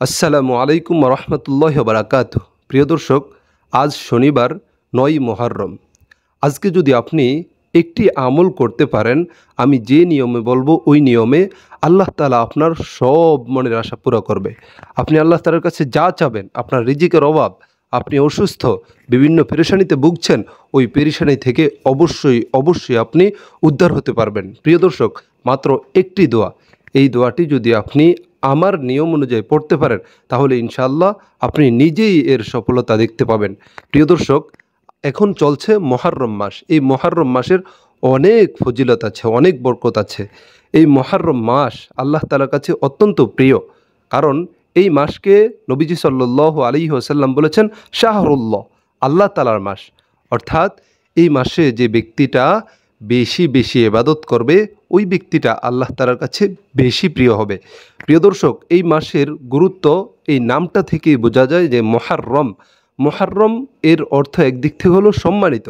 আসসালামু আলাইকুম রহমতুল্লাহি ওয়া বারাকাতুহু। প্রিয় দর্শক, আজ শনিবার ৯ মুহররম। আজকে যদি আপনি একটি আমল করতে পারেন, আমি যে নিয়মে বলবো ওই নিয়মে, আল্লাহ তাআলা আপনার সব মনের আশা পুরো করবে। আপনি আল্লাহ তাআলার কাছে যা চাবেন, আপনার রিজিকের অভাব, আপনি অসুস্থ, বিভিন্ন পেরেশানিতে ভুগছেন, ওই পেরেশানি থেকে অবশ্যই আপনি উদ্ধার হতে পারবেন। প্রিয় দর্শক, মাত্র একটি দোয়া, এই দোয়াটি যদি আপনি আমার নিয়ম অনুযায়ী পড়তে পারেন, তাহলে ইনশাআল্লাহ আপনি নিজেই এর সফলতা দেখতে পাবেন। প্রিয় দর্শক, এখন চলছে মুহররম মাস। এই মুহররম মাসের অনেক ফজিলত আছে, অনেক বরকত আছে। এই মুহররম মাস আল্লাহ তাআলার কাছে অত্যন্ত প্রিয়, কারণ এই মাসকে নবীজি সাল্লাল্লাহু আলাইহি ওয়াসাল্লাম বলেছেন শাহরুল্লাহ, আল্লাহ তাআলার মাস। অর্থাৎ এই মাসে যে ব্যক্তিটা বেশি বেশি ইবাদত করবে, ওই ব্যক্তিটা আল্লাহ তাআলার কাছে বেশি প্রিয় হবে। প্রিয় দর্শক, এই মাসের গুরুত্ব এই নামটা থেকেই বোঝা যায় যে মুহররম। মুহররম এর অর্থ একদিক থেকে হলো সম্মানিত।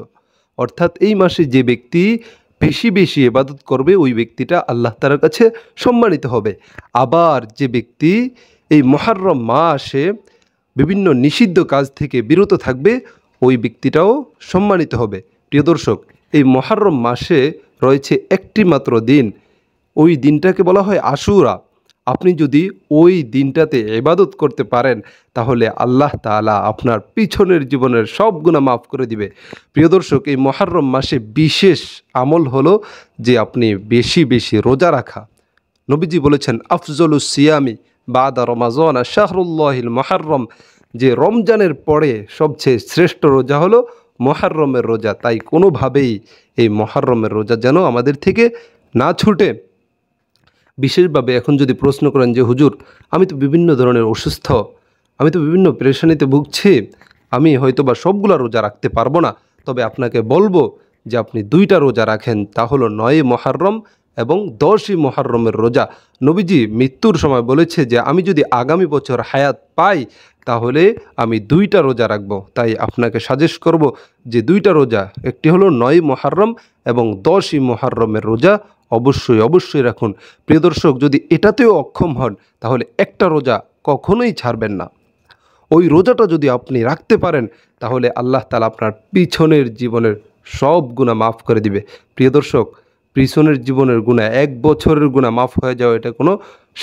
অর্থাৎ এই মাসে যে ব্যক্তি বেশি বেশি ইবাদত করবে, ওই ব্যক্তিটা আল্লাহ তাআলার কাছে সম্মানিত হবে। আবার যে ব্যক্তি এই মুহররম মাসে বিভিন্ন নিষিদ্ধ কাজ থেকে বিরত থাকবে, ওই ব্যক্তিটাও সম্মানিত হবে। প্রিয় দর্শক, এই মুহররম মাসে রয়েছে একটি মাত্র দিন, ওই দিনটাকে বলা হয় আশুরা। আপনি যদি ওই দিনটাতে ইবাদত করতে পারেন, তাহলে আল্লাহ তাআলা আপনার পিছনের জীবনের সব গুনাহ মাফ করে দিবে। প্রিয় দর্শক, এই মুহররম মাসে বিশেষ আমল হলো যে আপনি বেশি বেশি রোজা রাখা। নবীজি বলেছেন আফজলুস সিয়ামি বাদা রমাজান শাহরুল্লাহিল মুহররম, যে রমজানের পরে সবচেয়ে শ্রেষ্ঠ রোজা হলো মুহররমের রোজা। তাই কোনোভাবেই এই মুহররমের রোজা যেন আমাদের থেকে না ছুটে। বিশেষভাবে এখন যদি প্রশ্ন করেন যে হুজুর, আমি তো বিভিন্ন ধরনের অসুস্থ, আমি তো বিভিন্ন পেরেশানিতে ভুগছি, আমি হয়তো বা সবগুলা রোজা রাখতে পারবো না, তবে আপনাকে বলবো যে আপনি 2টা রোজা রাখেন, তা হলো 9 মুহররম এবং 10ই মুহররমের রোজা। নবীজি মৃত্যুর সময় বলেছে যে আমি যদি আগামী বছর হায়াত পাই, তাহলে আমি 2টা রোজা রাখব। তাই আপনাকে সাজেস্ট করব যে 2টা রোজা, একটি হলো 9 মুহররম এবং 10ই মুহররমের রোজা অবশ্যই রাখুন। প্রিয় দর্শক, যদি এটাতেও অক্ষম হন, তাহলে একটা রোজা কখনোই ছাড়বেন না। ওই রোজাটা যদি আপনি রাখতে পারেন, তাহলে আল্লাহ তাআলা আপনার পিছনের জীবনের সব গুনাহ মাফ করে দিবে। প্রিয় দর্শক, পিছনের জীবনের গুনাহ, 1 বছরের গুনাহ মাফ হয়ে যাওয়া এটা কোনো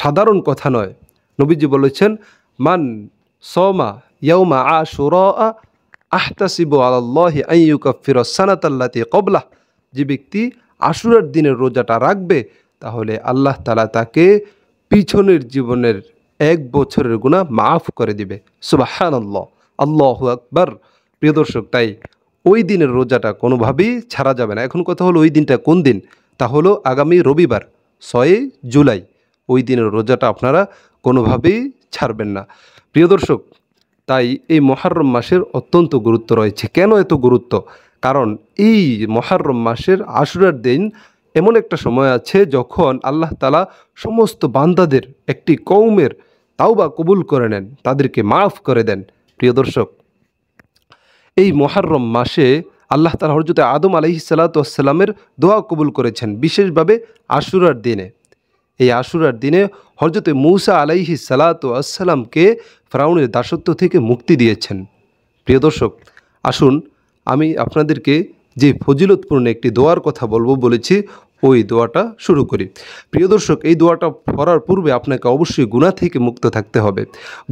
সাধারণ কথা নয়। নবীজি বলেছেন মান সামা ইয়াউমা আশুরা আহতাসিবু আলাল্লাহি আন ইউকাফিরাস সানাতাল্লাতী ক্বাবলাহ, যে ব্যক্তি আশুরার দিনের রোজাটা রাখবে, তাহলে আল্লাহ তাআলা তাকে পিছনের জীবনের 1 বছরের গুনাহ মাফ করে দিবে। সুবহানাল্লাহ, আল্লাহু আকবার। প্রিয় দর্শক, তাই ওই দিনের রোজাটা কোনোভাবেই ছাড়া যাবে না। এখন কথা হলো ওই দিনটা কোন দিন? তা হলো আগামী রবিবার 6 জুলাই। ওই দিনের রোজাটা আপনারা কোনোভাবেই ছাড়বেন না। প্রিয় দর্শক, তাই এই মুহররম মাসের অত্যন্ত গুরুত্ব রয়েছে। কেন এত গুরুত্ব? কারণ এই মুহররম মাসের আশুরার দিন এমন একটা সময় আছে যখন আল্লাহ তাআলা সমস্ত বান্দাদের একটি কওমের তাওবা কবুল করে নেন, তাদেরকে মাফ করে দেন। প্রিয় দর্শক, এই মুহররম মাসে আল্লাহ তাআলা হযরত আদম আলাইহিস সালাতু ওয়াস সালামের দোয়া কবুল করেছেন, বিশেষভাবে আশুরার দিনে। এই আশুরার দিনে হযরত মূসা আলাইহিস সালাতু ওয়াস সালামকে ফিরআউনের দাসত্ব থেকে মুক্তি দিয়েছেন। প্রিয় দর্শক, আসুন আমি আপনাদেরকে যে ফজিলতপূর্ণ একটি দোয়ার কথা বলেছি, ওই দোয়াটা শুরু করি। প্রিয় দর্শক, এই দোয়াটা পড়ার পূর্বে আপনাকে অবশ্যই গুনাহ থেকে মুক্ত থাকতে হবে।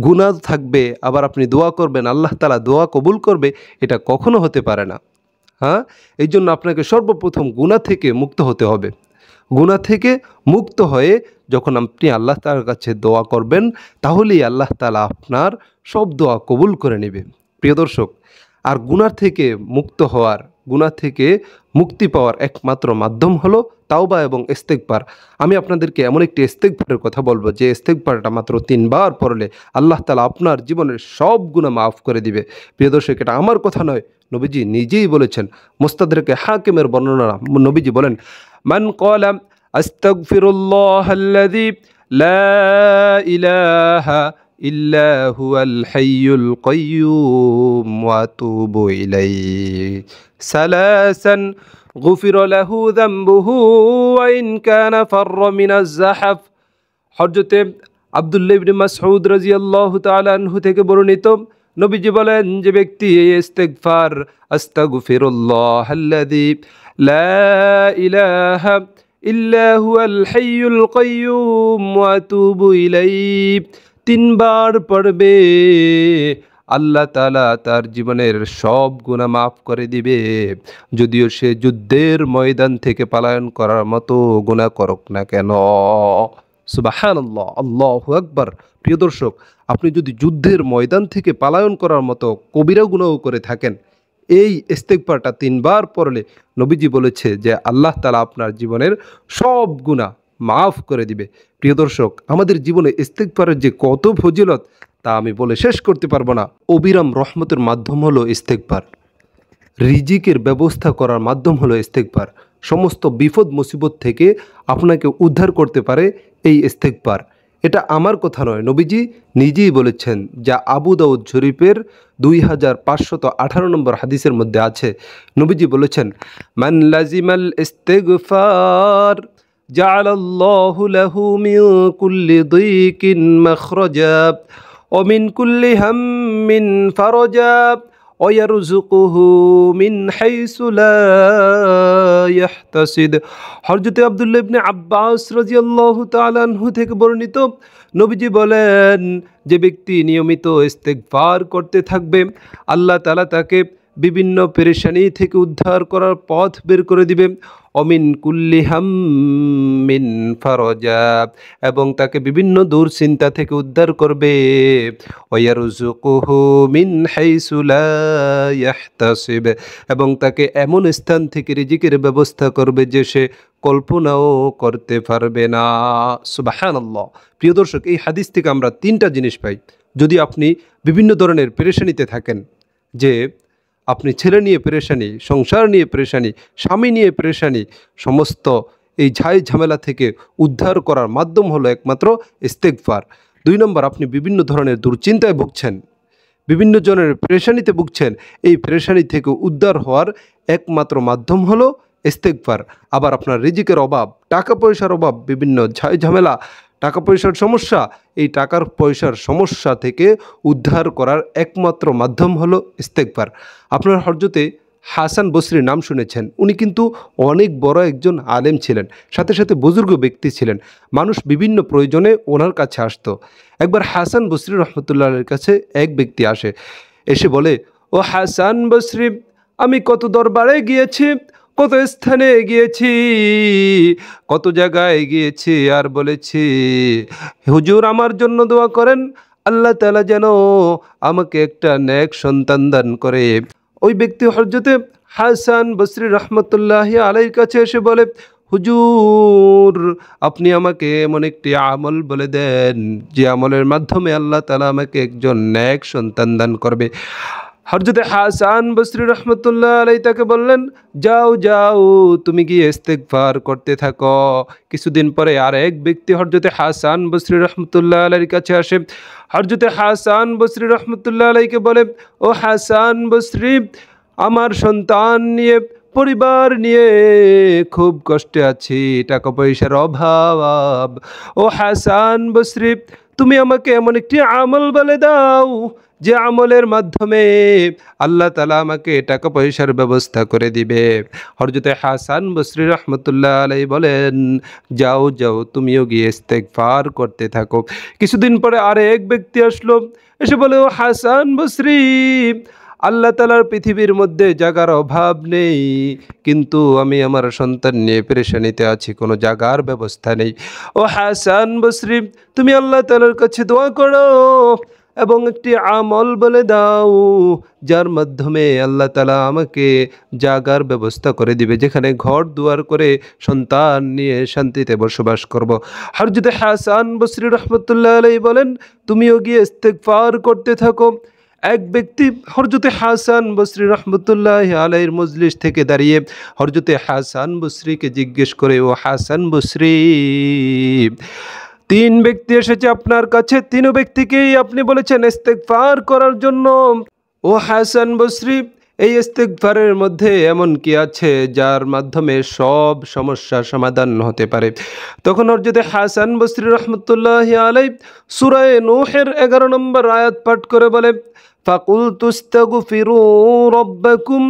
গুনাহ থাকবে, আবার আপনি দোয়া করবেন, আল্লাহ তাআলা দোয়া কবুল করবে, এটা কখনো হতে পারে না। এই জন্য আপনাকে সর্বপ্রথম গুনাহ থেকে মুক্ত হতে হবে। গুনাহ থেকে মুক্ত হয়ে যখন আপনি আল্লাহ তাআলার কাছে দোয়া করবেন, তাহলেই আল্লাহ তাআলা আপনার সব দোয়া কবুল করে নেবে। প্রিয় দর্শক, আর গুনাহ থেকে মুক্ত হওয়ার, গুনাহ থেকে মুক্তি পাওয়ার একমাত্র মাধ্যম হলো তাওবা এবং ইস্তেগফার। আমি আপনাদেরকে এমন একটি ইস্তেগফারের কথা বলবো, যে ইস্তেগফারটা মাত্র 3 বার পড়লে আল্লাহ তাআলা আপনার জীবনের সব গুনাহ মাফ করে দিবে। প্রিয় দর্শক, এটা আমার কথা নয়, নবীজি নিজেই বলেছেন। মুস্তাদরাকে হাকিমের বর্ণনা, নবীজি বলেন মান ক্বালা আস্তাগফিরুল্লাহাল্লাযী লা ইলাহা ইল্লা হুয়াল হাইয়ুল কাইয়্যুম ওয়া আতুবু ইলাইহি সালাসান গুফিরা লাহু যামবুহু ওয়া ইন কানা ফাররা মিনাজ যাহাফ। হযরতে আব্দুল্লাহ ইবনে মাসউদ রাদিয়াল্লাহু তাআলা আনহু থেকে বর্ণিত, নবীজি বলেন, যে ব্যক্তি এই ইস্তিগফার আস্তাগফিরুল্লাহাল্লাযী লা ইলাহা ইল্লা হুয়াল হাইয়ুল কাইয়্যুম ওয়া আতুবু ইলাইহি তিনবার পড়বে, আল্লাহ তাআলা তার জীবনের সব গুনাহ মাফ করে দিবে, যদিও সে যুদ্ধের ময়দান থেকে পলায়ন করার মতো গুনাহ করুক না কেন। সুবহানাল্লাহ, আল্লাহু আকবার। প্রিয় দর্শক, আপনি যদি যুদ্ধের ময়দান থেকে পলায়ন করার মতো কবিরা গুনাহ করে থাকেন, এই ইস্তিগফারটা তিনবার পড়লে নবীজি বলেছে যে আল্লাহ তাআলা আপনার জীবনের সব গুনাহ মাফ করে দিবে। প্রিয় দর্শক, আমাদের জীবনে ইস্তিগফারের যে কত ফজিলত তা আমি বলে শেষ করতে পারবো না। অবিরাম রহমতের মাধ্যম হলো ইস্তিগফার। রিজিকের ব্যবস্থা করার মাধ্যম হলো ইস্তিগফার। সমস্ত বিপদ মুসিবত থেকে আপনাকে উদ্ধার করতে পারে এই ইস্তিগফার। এটা আমার কথা নয়, নবীজি নিজেই বলেছেন, যা আবু দাউদ শরীফের 2518 নম্বর হাদিসের মধ্যে আছে। নবীজি বলেছেন, মান লাজিমাল ইস্তিগফার জাআলাল্লাহু লাহু মিন কুল্লি দিকিন মাখরাজা ওয়া মিন কুল্লি হাম্মিন ফারাজা ওয়ারযুকুহু মিন হাইসু লা ইয়াহতাসিব। হযরত আব্দুল্লাহ ইবনে আব্বাস রাদিয়াল্লাহু তাআলা আনহু থেকে বর্ণিত, নবীজি বলেন, যে ব্যক্তি নিয়মিত ইস্তিগফার করতে থাকবে, আল্লাহ তাআলা তাকে বিভিন্ন পেরেশানি থেকে উদ্ধার করার পথ বের করে দিবে। অমিন কুল্লি হাম্মিন ফারাজা, এবং তাকে বিভিন্ন দুশ্চিন্তা থেকে উদ্ধার করবে। ওয়ারযুকুহু মিন হাইসু লা ইয়াহতাসিব, এবং তাকে এমন স্থান থেকে রিজিকের ব্যবস্থা করবে যে সে কল্পনাও করতে পারবে না। সুবহানাল্লাহ। প্রিয় দর্শক, এই হাদিস থেকে আমরা তিনটা জিনিস পাই। যদি আপনি বিভিন্ন ধরনের পেরেশানিতে থাকেন, যে আপনি ছেলে নিয়ে পেরেশানি, সংসার নিয়ে পেরেশানি, স্বামী নিয়ে পেরেশানি, সমস্ত এই ঝাই ঝামেলা থেকে উদ্ধার করার মাধ্যম হলো একমাত্র ইস্তিগফার। 2 নম্বর, আপনি বিভিন্ন ধরনের দুশ্চিন্তায় ভুগছেন, বিভিন্ন জনের পেরেশানিতে ভুগছেন, এই পেরেশানি থেকে উদ্ধার হওয়ার একমাত্র মাধ্যম হলো ইস্তিগফার। আবার আপনার রিজিকের অভাব, টাকা পয়সার অভাব, বিভিন্ন ঝাই ঝামেলা, টাকা পয়সার সমস্যা, এই টাকার পয়সার সমস্যা থেকে উদ্ধার করার একমাত্র মাধ্যম হলো ইস্তিগফার। আপনার হযরতে হাসান বসরির নাম শুনেছেন। উনি কিন্তু অনেক বড় একজন আলেম ছিলেন, সাথে সাথে বুজুর্গ ব্যক্তি ছিলেন। মানুষ বিভিন্ন প্রয়োজনে ওনার কাছে আসতো। একবার হাসান বসরি রহমতুল্লাহের কাছে এক ব্যক্তি আসে, এসে বলে, ও হাসান বসরি, আমি কত দরবারে গিয়েছি, কত স্থানে গিয়েছি, কত জায়গায় গিয়েছি, আর বলেছি, হুজুর আমার জন্য দোয়া করেন, আল্লাহ তাআলা যেন আমাকে একটা নেক সন্তান দান করে। ওই ব্যক্তি হযরতে হাসান বসরি রহমতুল্লাহি আলাইহির কাছে এসে বলে, হুজুর আপনি আমাকে এমন একটি আমল বলে দেন যে আমলের মাধ্যমে আল্লাহ তাআলা আমাকে একজন নেক সন্তান দান করবে। হযরতে হাসান বসরি রহমতুল্লাহ আলাইহি তাকে বললেন, যাও যাও, তুমি গিয়ে ইস্তিগফার করতে থাকো। কিছুদিন পরে আর এক ব্যক্তি হযরতে হাসান বসরি রহমতুল্লাহ আলাইহির কাছে আসে। হযরতে হাসান বসরি রহমতুল্লাহ আলাইহিকে বলে, ও হাসান বসরি, আমার সন্তান নিয়ে, পরিবার নিয়ে খুব কষ্টে আছি, টাকা পয়সার অভাব। ও হাসান বসরি, তুমি আমাকে এমন একটি আমল বলে দাও যে আমলের মাধ্যমে আল্লাহ তাআলা আমাকে টাকা পয়সার ব্যবস্থা করে দিবে। হযরতে হাসান বসরি রহমতুল্লাহ আলাইহি বলেন, যাও যাও, তুমিও গিয়ে ইস্তিগফার করতে থাকো। কিছুদিন পরে আর এক ব্যক্তি আসলো, এসে বলে, ও হাসান বসরি, আল্লাহ তাআলার পৃথিবীর মধ্যে জায়গার অভাব নেই, কিন্তু আমি আমার সন্তান নিয়ে পেরেশানিতে আছি, কোনো জায়গার ব্যবস্থা নেই। ও হাসান বসরি, তুমি আল্লাহ তাআলার কাছে দোয়া করো এবং একটি আমল বলে দাও যার মাধ্যমে আল্লাহ তাআলা আমাকে জায়গার ব্যবস্থা করে দিবে, যেখানে ঘর দুয়ার করে সন্তান নিয়ে শান্তিতে বসবাস করব। হযরত হাসান বসরি রহমতুল্লাহ আলাইহি বলেন, তুমিও গিয়ে ইস্তিগফার করতে থাকো। এক ব্যক্তি হযরত হাসান বসরি রহমতুল্লাহ আলাইহির মজলিস থেকে দাঁড়িয়ে হযরত হাসান বসরিকে জিজ্ঞেস করে, ও হাসান বসরি, 3 ব্যক্তি এসেছে আপনার কাছে, 3 ব্যক্তিকেই আপনি বলেছেন ইস্তিগফার করার জন্য। ও হাসান বসরি, এই ইস্তেগফারের মধ্যে এমন কি আছে যার মাধ্যমে সব সমস্যার সমাধান হতে পারে? তখন হযরত হাসান বসরি রহমতুল্লাহি আলাইহি সূরা নূহের 11 নম্বর আয়াত পাঠ করে বলে, ফাকুলতু ইস্তাগফিরু রাব্বাকুম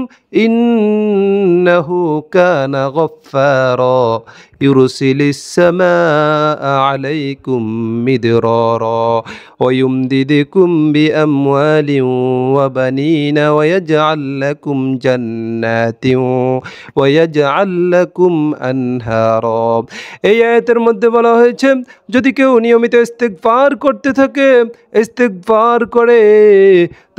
ইন্নাহু কানা গফফারা ইউরসিলিস সামাআ আলাইকুম মিদরারা ওয়া ইউমদিদকুম বিআমওয়ালিন ওয়া বানিনা ওয়া ইয়াজআল লাকুম জান্নাতিন ওয়া ইয়াজআল লাকুম আনহারা। এই আয়াতের মধ্যে বলা হয়েছে যদি কেউ নিয়মিত ইস্তেগফার করতে থাকে, ইস্তেগফার করে,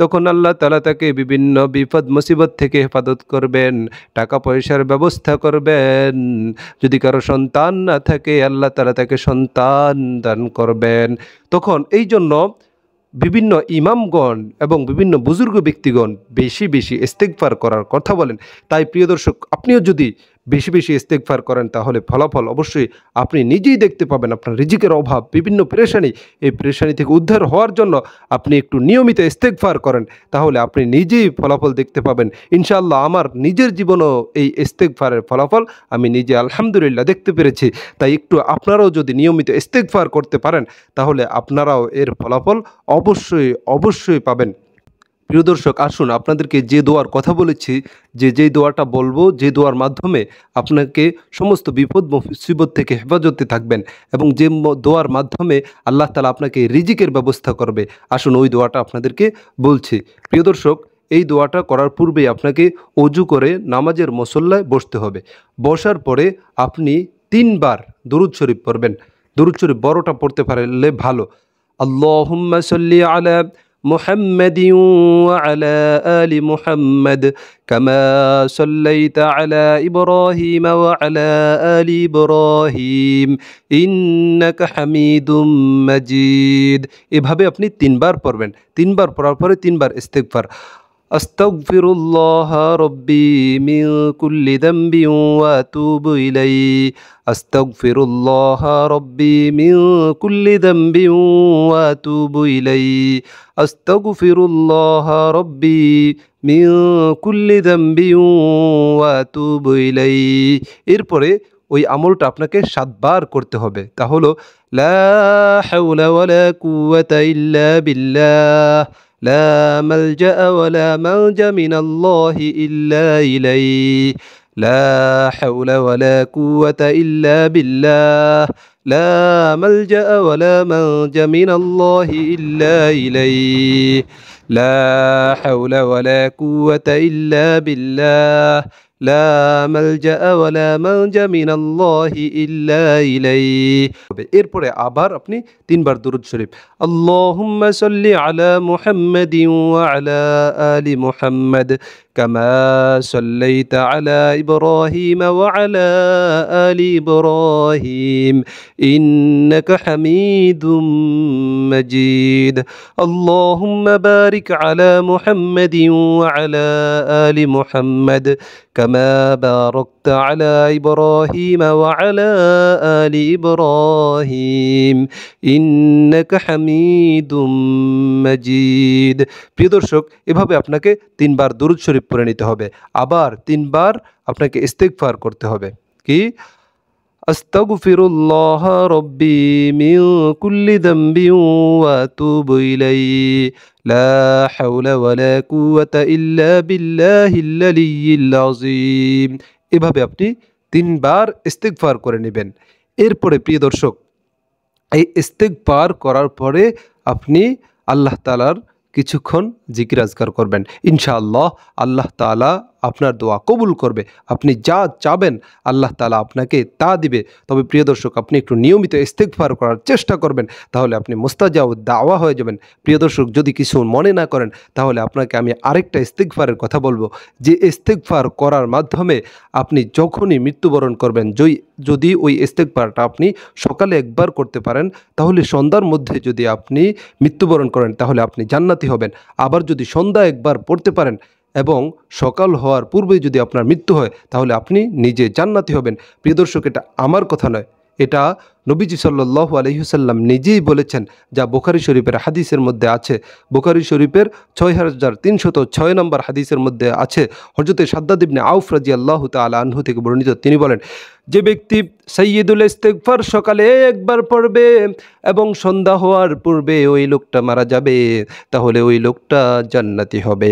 তখন আল্লাহ তাআলা তাকে বিভিন্ন বিপদ মুসিবত থেকে হেফাজত করবেন, টাকা পয়সার ব্যবস্থা করবেন। যদি কারো সন্তান না থাকে আল্লাহ তাআলা তাকে সন্তান দান করবেন। তখন এই জন্য বিভিন্ন ইমামগণ এবং বিভিন্ন বুজুর্গ ব্যক্তিগণ বেশি বেশি ইস্তেগফার করার কথা বলেন। তাই প্রিয় দর্শক, আপনিও যদি বেশি বেশি ইস্তেগফার করেন তাহলে ফলাফল অবশ্যই আপনি নিজেই দেখতে পাবেন। আপনার রিজিকের অভাব, বিভিন্ন পেরেশানি, এই পেরেশানি থেকে উদ্ধার হওয়ার জন্য আপনি একটু নিয়মিত ইস্তেগফার করেন, তাহলে আপনি নিজেই ফলাফল দেখতে পাবেন। ইনশাআল্লাহ আমার নিজের জীবনও এই ইস্তেগফারের ফলাফল আমি নিজে আলহামদুলিল্লাহ দেখতে পেরেছি। তাই একটু আপনারাও যদি নিয়মিত ইস্তেগফার করতে পারেন তাহলে আপনারাও এর ফলাফল অবশ্যই অবশ্যই পাবেন। প্রিয় দর্শক, আসুন আপনাদেরকে যে দোয়ার কথা বলেছি, যে দোয়াটা বলবো, যে দোয়ার মাধ্যমে আপনাকে সমস্ত বিপদ মুসিবত থেকে হেফাজতে থাকবেন এবং যে দোয়ার মাধ্যমে আল্লাহ তাআলা আপনাকে রিজিকের ব্যবস্থা করবে, আসুন ওই দোয়াটা আপনাদেরকে বলছি। প্রিয় দর্শক, এই দোয়াটা করার পূর্বেই আপনাকে অজু করে নামাজের মুসল্লায় বসতে হবে। বসার পরে আপনি 3 বার দরুদ শরীফ পড়বেন। দরুদ শরীফ বড়টা পড়তে পারলে ভালো। আল্লাহুম্মা সাল্লি আলা محمد وعلى آل محمد كما صليت على إبراهيم وعلى آل إبراهيم إنك حميد مجيد। এভাবে আপনি 3 বার পড়বেন। 3 বার পড়ার পরে 3 বার ইস্তেগফার। আস্তাগফিরুল্লাহ রব্বি মিন কুল্লি যামবিন ওয়া আতুবু ইলাইহি। আস্তাগফিরুল্লাহ রব্বি মিন কুল্লি যামবিন ওয়া আতুবু ইলাইহি। আস্তাগফিরুল্লাহ রব্বি মিন কুল্লি যামবিন ওয়া আতুবু ইলাইহি। এরপরে ওই আমলটা আপনাকে 7 বার করতে হবে। তা হলো লা হাওলা ওয়ালা কুওয়াতা ইল্লা বিল্লাহ, লা মালজা ওয়ালা মালজা মিনাল্লাহি ইল্লা ইলাইহি, লা হাওলা ওয়ালা কুওয়াতা ইল্লা বিল্লাহ, লা মালজা ওয়ালা মালজা মিনাল্লাহি ইল্লা ইলাইহি, লা হাওলা ওয়ালা কুওয়াতা ইল্লা বিল্লাহ, লা মালজা ওয়ালা মালজা মিনাল্লাহি ইল্লা ইলাইহি। এরপরে আবার আপনি 3 বার দরুদ শরীফ। আল্লাহুম্মা সাল্লি আলা মুহাম্মাদিন ওয়া আলা আলি মুহাম্মাদ কামা সাল্লাইতা আলা ইব্রাহিম ওয়া আলা আলি ইব্রাহিম ইন্নাকা হামিদুম মাজিদ। আল্লাহুম্মা বারিক আলা মুহাম্মাদিন ওয়া আলা আলি মুহাম্মাদ كما باركت على إبراهيم وعلى آل إبراهيم إنك حميد مجيد। প্রিয় দর্শক, এভাবে আপনাকে 3 বার দরুদ শরীফ পড়ে নিতে হবে। আবার 3 বার আপনাকে ইস্তেগফার করতে হবে। কি? আস্তাগফিরুল্লাহ রব্বি মিন কুল্লি যামবিন ওয়া আতুবু ইলাইহি, লা হাওলা ওয়ালা কুওয়াতা ইল্লা বিল্লাহিল আলিয়্যিল আযীম। এভাবে আপনি 3 বার ইস্তেগফার করে নেবেন। এরপরে প্রিয় দর্শক, এই ইস্তেগফার করার পরে আপনি আল্লাহ তাআলার কিছুক্ষণ জিকির আজকার করবেন। ইনশাআল্লাহ আল্লাহ তাআলা আপনার দোয়া কবুল করবে। আপনি যা চাবেন আল্লাহ তাআলা আপনাকে তা দিবে। তবে প্রিয় দর্শক, আপনি একটু নিয়মিত ইস্তেগফার করার চেষ্টা করবেন, তাহলে আপনি মুস্তাজাব দাওয়া হয়ে যাবেন। প্রিয় দর্শক, যদি কিছু মনে না করেন তাহলে আপনাকে আমি আরেকটা ইস্তেগফারের কথা বলবো, যে ইস্তেগফার করার মাধ্যমে আপনি যখনই মৃত্যুবরণ করবেন, যদি ওই ইস্তেগফারটা আপনি সকালে একবার করতে পারেন তাহলে সন্ধ্যার মধ্যে যদি আপনি মৃত্যুবরণ করেন তাহলে আপনি জান্নাতি হবেন। আবার যদি সন্ধ্যা একবার পড়তে পারেন এবং সকাল হওয়ার পূর্বেই যদি আপনার মৃত্যু হয় তাহলে আপনি নিজে জান্নাতি হবেন। প্রিয় দর্শক, এটা আমার কথা নয়, এটা নবীজি সাল্লাল্লাহু আলাইহি ওয়াসাল্লাম নিজেই বলেছেন, যা বুখারী শরীফের হাদিসের মধ্যে আছে। বুখারী শরীফের ৬৩০৬ নম্বর হাদিসের মধ্যে আছে, হযরত শাদ্দাদ ইবনে আউফ রাদিয়াল্লাহু তাআলা আনহু থেকে বর্ণিত, তিনি বলেন, যে ব্যক্তি সাইয়্যিদুল ইস্তিগফার সকালে একবার পড়বে এবং সন্ধ্যা হওয়ার পূর্বে ওই লোকটা মারা যাবে, তাহলে ওই লোকটা জান্নাতি হবে।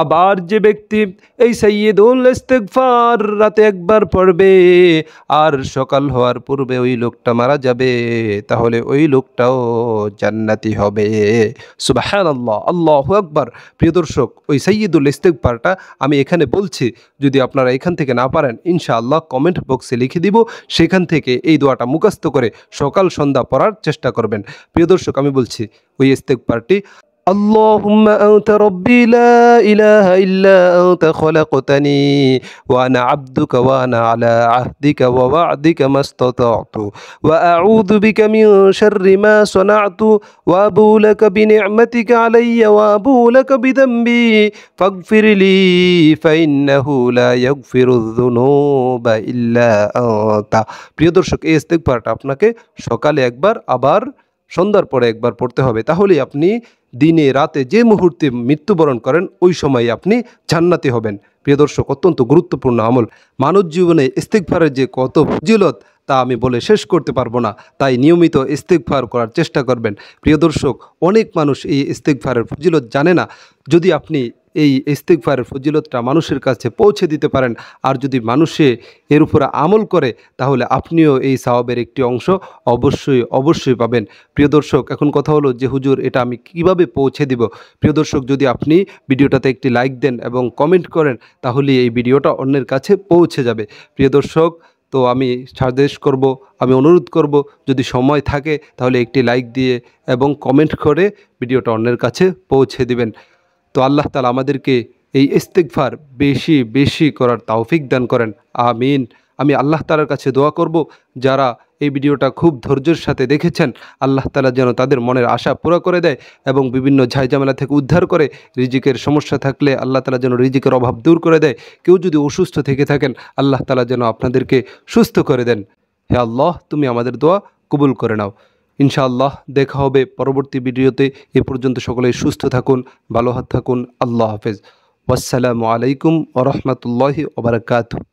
আবার যে ব্যক্তি এই সাইয়্যিদুল ইস্তিগফার রাতে একবার পড়বে আর সকাল হওয়ার পূর্বে ওই লোকটা মারা যাবে, তাহলে ওই লোকটাও জান্নাতি হবে। সুবহানাল্লাহ, আল্লাহু আকবার। প্রিয় দর্শক, ওই সাইয়্যিদুল ইস্তিগফারটা আমি এখানে বলছি, যদি আপনারা এখান থেকে না পারেন ইনশাআল্লাহ কমেন্ট বক্সে লিখে দিব, সেখান থেকে এই দোয়াটা মুখস্থ করে সকাল সন্ধ্যা পড়ার চেষ্টা করবেন। প্রিয় দর্শক, আমি বলছি ওই ইস্তিগফারটি, اللهم أنت ربي لا إله إلا أنت خلقتني وأنا عبدك وأنا على عهدك ووعدك ما استطعت وأعوذ بك من شر ما صنعت وأبو لك بنعمتك علي وأبو لك بذنبي فاغفر لي فإنه لا يغفر الذنوب إلا أنت। প্রিয় দর্শক, এই ইস্তিগফারটা আপনাকে সকালে একবার আবার সন্ধ্যার পরে একবার পড়তে হবে, তাহলেই আপনি দিনে রাতে যে মুহূর্তে মৃত্যুবরণ করেন ওই সময় আপনি জান্নাতি হবেন। প্রিয় দর্শক, অত্যন্ত গুরুত্বপূর্ণ আমল। মানব জীবনে ইস্তিগফারের যে কত ফজিলত তা আমি বলে শেষ করতে পারবো না, তাই নিয়মিত ইস্তিগফার করার চেষ্টা করবেন। প্রিয় দর্শক, অনেক মানুষ এই ইস্তিগফারের ফজিলত জানে না। যদি আপনি এই ইস্তিগফারের ফজিলতটা মানুষের কাছে পৌঁছে দিতে পারেন, আর যদি মানুষে এর উপরে আমল করে, তাহলে আপনিও এই সওয়াবের একটি অংশ অবশ্যই পাবেন। প্রিয় দর্শক, এখন কথা হলো যে হুজুর এটা আমি কিভাবে পৌঁছে দিব। প্রিয় দর্শক, যদি আপনি ভিডিওটাতে একটি লাইক দেন এবং কমেন্ট করেন, তাহলে এই ভিডিওটা অন্যের কাছে পৌঁছে যাবে। প্রিয় দর্শক, তো আমি সাজেশ করব, আমি অনুরোধ করব, যদি সময় থাকে তাহলে একটি লাইক দিয়ে এবং কমেন্ট করে ভিডিওটা অন্যের কাছে পৌঁছে দিবেন। তো আল্লাহ তাআলা আমাদেরকে এই ইস্তিগফার বেশি বেশি করার তৌফিক দান করেন, আমিন। আমি আল্লাহ তাআলার কাছে দোয়া করব, যারা এই ভিডিওটা খুব ধৈর্যের সাথে দেখেছেন, আল্লাহ তাআলা যেন তাদের মনের আশা পুরো করে দেয় এবং বিভিন্ন ঝামেলা থেকে উদ্ধার করে। রিজিকের সমস্যা থাকলে আল্লাহ তাআলা যেন রিজিকের অভাব দূর করে দেয়। কেউ যদি অসুস্থ থেকে থাকেন, আল্লাহ তাআলা যেন আপনাদেরকে সুস্থ করে দেন। হে আল্লাহ, তুমি আমাদের দোয়া কবুল করে নাও। ইনশাআল্লাহ দেখা হবে পরবর্তী ভিডিওতে। এ পর্যন্ত সকলেই সুস্থ থাকুন, ভালো থাকুন। আল্লাহ হাফেজ। ওয়াসসালামু আলাইকুম ওয়া রাহমাতুল্লাহি ওয়া বারাকাতুহু।